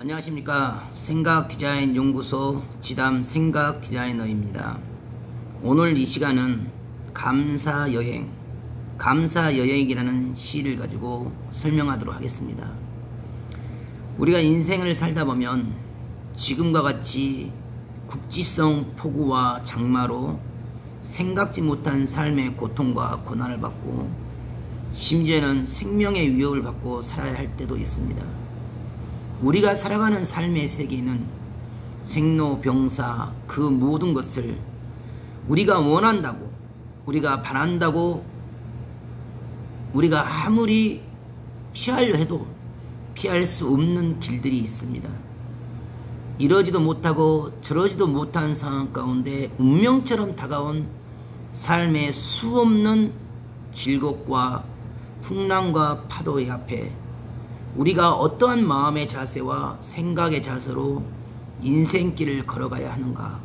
안녕하십니까. 생각디자인연구소 지담 생각디자이너입니다. 오늘 이 시간은 감사여행이라는 시를 가지고 설명하도록 하겠습니다. 우리가 인생을 살다 보면 지금과 같이 국지성 폭우와 장마로 생각지 못한 삶의 고통과 고난을 받고 심지어는 생명의 위협을 받고 살아야 할 때도 있습니다. 우리가 살아가는 삶의 세계는 생로병사 그 모든 것을 우리가 원한다고, 우리가 바란다고, 우리가 아무리 피하려 해도 피할 수 없는 길들이 있습니다. 이러지도 못하고 저러지도 못한 상황 가운데 운명처럼 다가온 삶의 수없는 질곡과 풍랑과 파도의 앞에 우리가 어떠한 마음의 자세와 생각의 자세로 인생길을 걸어가야 하는가?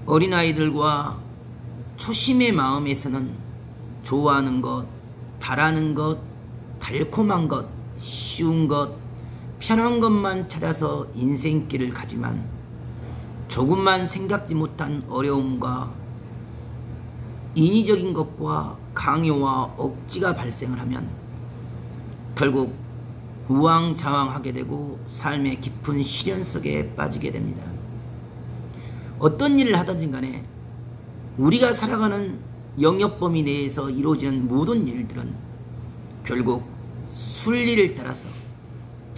어린아이들과 초심의 마음에서는 좋아하는 것, 바라는 것, 달콤한 것, 쉬운 것, 편한 것만 찾아서 인생길을 가지만 조금만 생각지 못한 어려움과 인위적인 것과 강요와 억지가 발생을 하면 결국 우왕좌왕하게 되고 삶의 깊은 시련 속에 빠지게 됩니다. 어떤 일을 하든지 간에 우리가 살아가는 영역 범위 내에서 이루어지는 모든 일들은 결국 순리를 따라서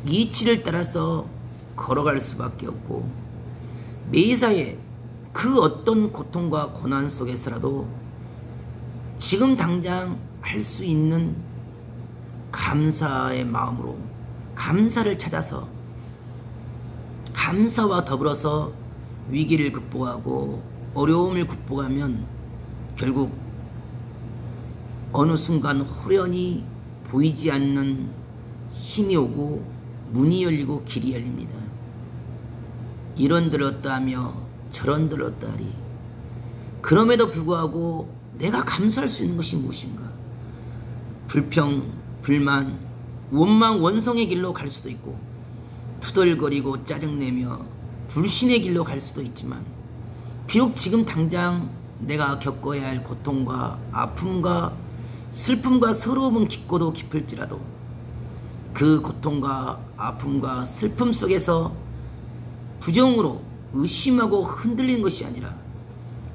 이치를 따라서 걸어갈 수밖에 없고 매사에 그 어떤 고통과 고난 속에서라도 지금 당장 할 수 있는 감사의 마음으로 감사를 찾아서 감사와 더불어서 위기를 극복하고 어려움을 극복하면 결국 어느 순간 호련히 보이지 않는 힘이 오고 문이 열리고 길이 열립니다. 이런들 어떠하며 저런들 어떠하리. 그럼에도 불구하고 내가 감사할 수 있는 것이 무엇인가? 불평, 불만, 원망, 원성의 길로 갈 수도 있고 투덜거리고 짜증내며 불신의 길로 갈 수도 있지만 비록 지금 당장 내가 겪어야 할 고통과 아픔과 슬픔과 서러움은 깊고도 깊을지라도 그 고통과 아픔과 슬픔 속에서 부정으로 의심하고 흔들리는 것이 아니라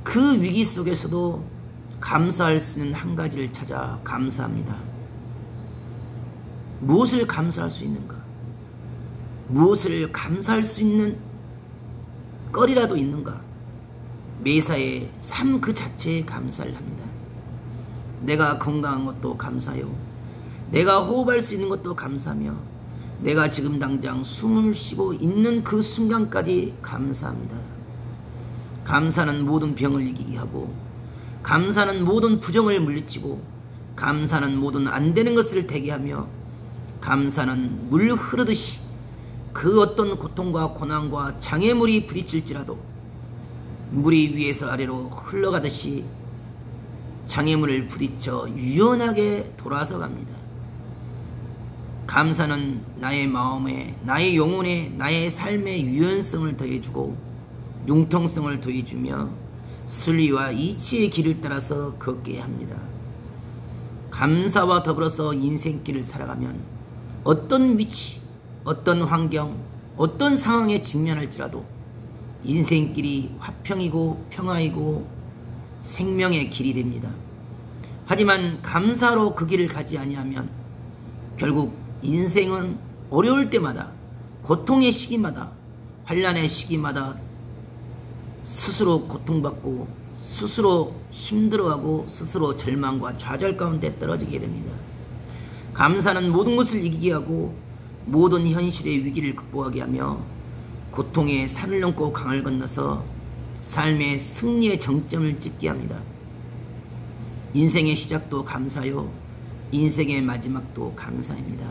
그 위기 속에서도 감사할 수 있는 한 가지를 찾아 감사합니다. 무엇을 감사할 수 있는가? 무엇을 감사할 수 있는 거리라도 있는가? 매사에 삶 그 자체에 감사를 합니다. 내가 건강한 것도 감사요. 내가 호흡할 수 있는 것도 감사하며 내가 지금 당장 숨을 쉬고 있는 그 순간까지 감사합니다. 감사는 모든 병을 이기게 하고 감사는 모든 부정을 물리치고 감사는 모든 안 되는 것을 되게 하며 감사는 물 흐르듯이 그 어떤 고통과 고난과 장애물이 부딪힐지라도 물이 위에서 아래로 흘러가듯이 장애물을 부딪혀 유연하게 돌아서 갑니다. 감사는 나의 마음에, 나의 영혼에, 나의 삶의 유연성을 더해주고 융통성을 더해주며 순리와 이치의 길을 따라서 걷게 합니다. 감사와 더불어서 인생길을 살아가면 어떤 위치, 어떤 환경, 어떤 상황에 직면할지라도 인생길이 화평이고 평화이고 생명의 길이 됩니다. 하지만 감사로 그 길을 가지 아니하면 결국 인생은 어려울 때마다 고통의 시기마다 환난의 시기마다 스스로 고통받고 스스로 힘들어하고 스스로 절망과 좌절 가운데 떨어지게 됩니다. 감사는 모든 것을 이기게 하고 모든 현실의 위기를 극복하게 하며 고통의 산을 넘고 강을 건너서 삶의 승리의 정점을 찍게 합니다. 인생의 시작도 감사요. 인생의 마지막도 감사입니다.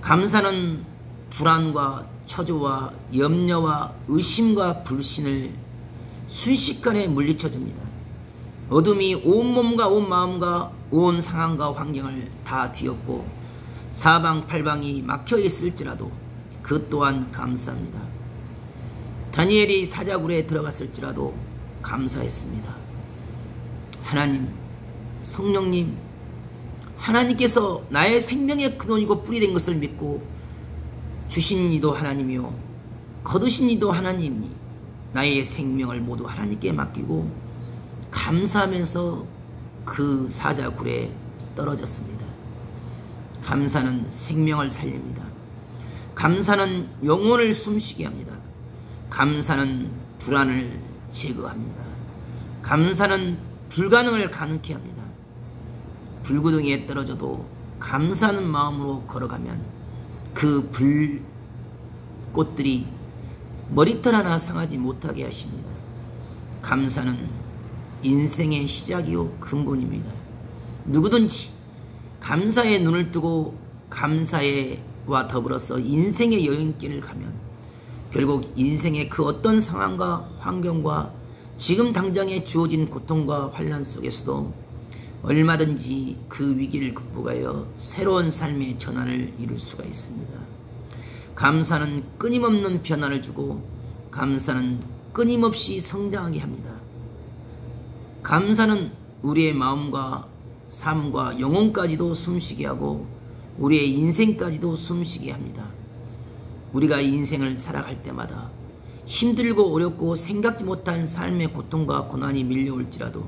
감사는 불안과 초조와 염려와 의심과 불신을 순식간에 물리쳐줍니다. 어둠이 온 몸과 온 마음과 온 상황과 환경을 다 뒤엎고 사방팔방이 막혀 있을지라도 그 또한 감사합니다. 다니엘이 사자굴에 들어갔을지라도 감사했습니다. 하나님, 성령님, 하나님께서 나의 생명의 근원이고 뿌리 된 것을 믿고 주신 이도 하나님이요 거두신 이도 하나님이 나의 생명을 모두 하나님께 맡기고 감사하면서 그 사자굴에 떨어졌습니다. 감사는 생명을 살립니다. 감사는 영혼을 숨쉬게 합니다. 감사는 불안을 제거합니다. 감사는 불가능을 가능케 합니다. 불구덩이에 떨어져도 감사하는 마음으로 걸어가면 그 불꽃들이 머리털 하나 상하지 못하게 하십니다. 감사는 인생의 시작이요 근본입니다. 누구든지 감사의 눈을 뜨고 감사와 더불어서 인생의 여행길을 가면 결국 인생의 그 어떤 상황과 환경과 지금 당장에 주어진 고통과 환난 속에서도 얼마든지 그 위기를 극복하여 새로운 삶의 전환을 이룰 수가 있습니다. 감사는 끊임없는 변화를 주고 감사는 끊임없이 성장하게 합니다. 감사는 우리의 마음과 삶과 영혼까지도 숨쉬게 하고 우리의 인생까지도 숨쉬게 합니다. 우리가 인생을 살아갈 때마다 힘들고 어렵고 생각지 못한 삶의 고통과 고난이 밀려올지라도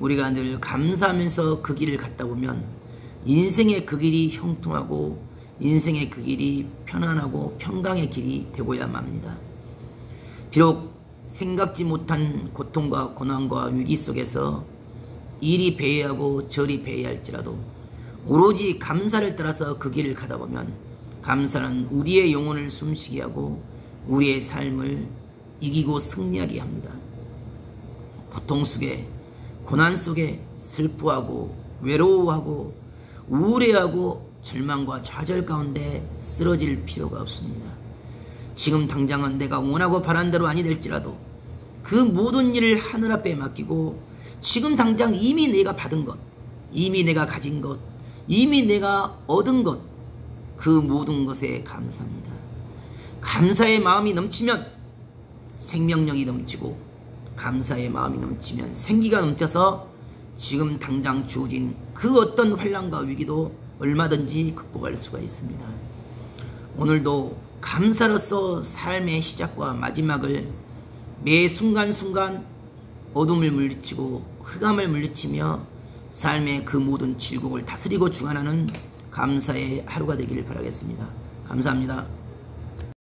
우리가 늘 감사하면서 그 길을 갔다 보면 인생의 그 길이 형통하고 인생의 그 길이 편안하고 평강의 길이 되고야만 합니다. 비록 생각지 못한 고통과 고난과 위기 속에서 이리 배회하고 저리 배회할지라도 오로지 감사를 따라서 그 길을 가다 보면 감사는 우리의 영혼을 숨쉬게 하고 우리의 삶을 이기고 승리하게 합니다. 고통 속에 고난 속에 슬퍼하고 외로워하고 우울해하고 절망과 좌절 가운데 쓰러질 필요가 없습니다. 지금 당장은 내가 원하고 바란 대로 아니 될지라도 그 모든 일을 하늘 앞에 맡기고 지금 당장 이미 내가 받은 것, 이미 내가 가진 것, 이미 내가 얻은 것, 그 모든 것에 감사합니다. 감사의 마음이 넘치면 생명력이 넘치고 감사의 마음이 넘치면 생기가 넘쳐서 지금 당장 주어진 그 어떤 환난과 위기도 얼마든지 극복할 수가 있습니다. 오늘도 감사로서 삶의 시작과 마지막을 매 순간순간 어둠을 물리치고 흑암을 물리치며 삶의 그 모든 질곡을 다스리고 주관하는 감사의 하루가 되기를 바라겠습니다. 감사합니다.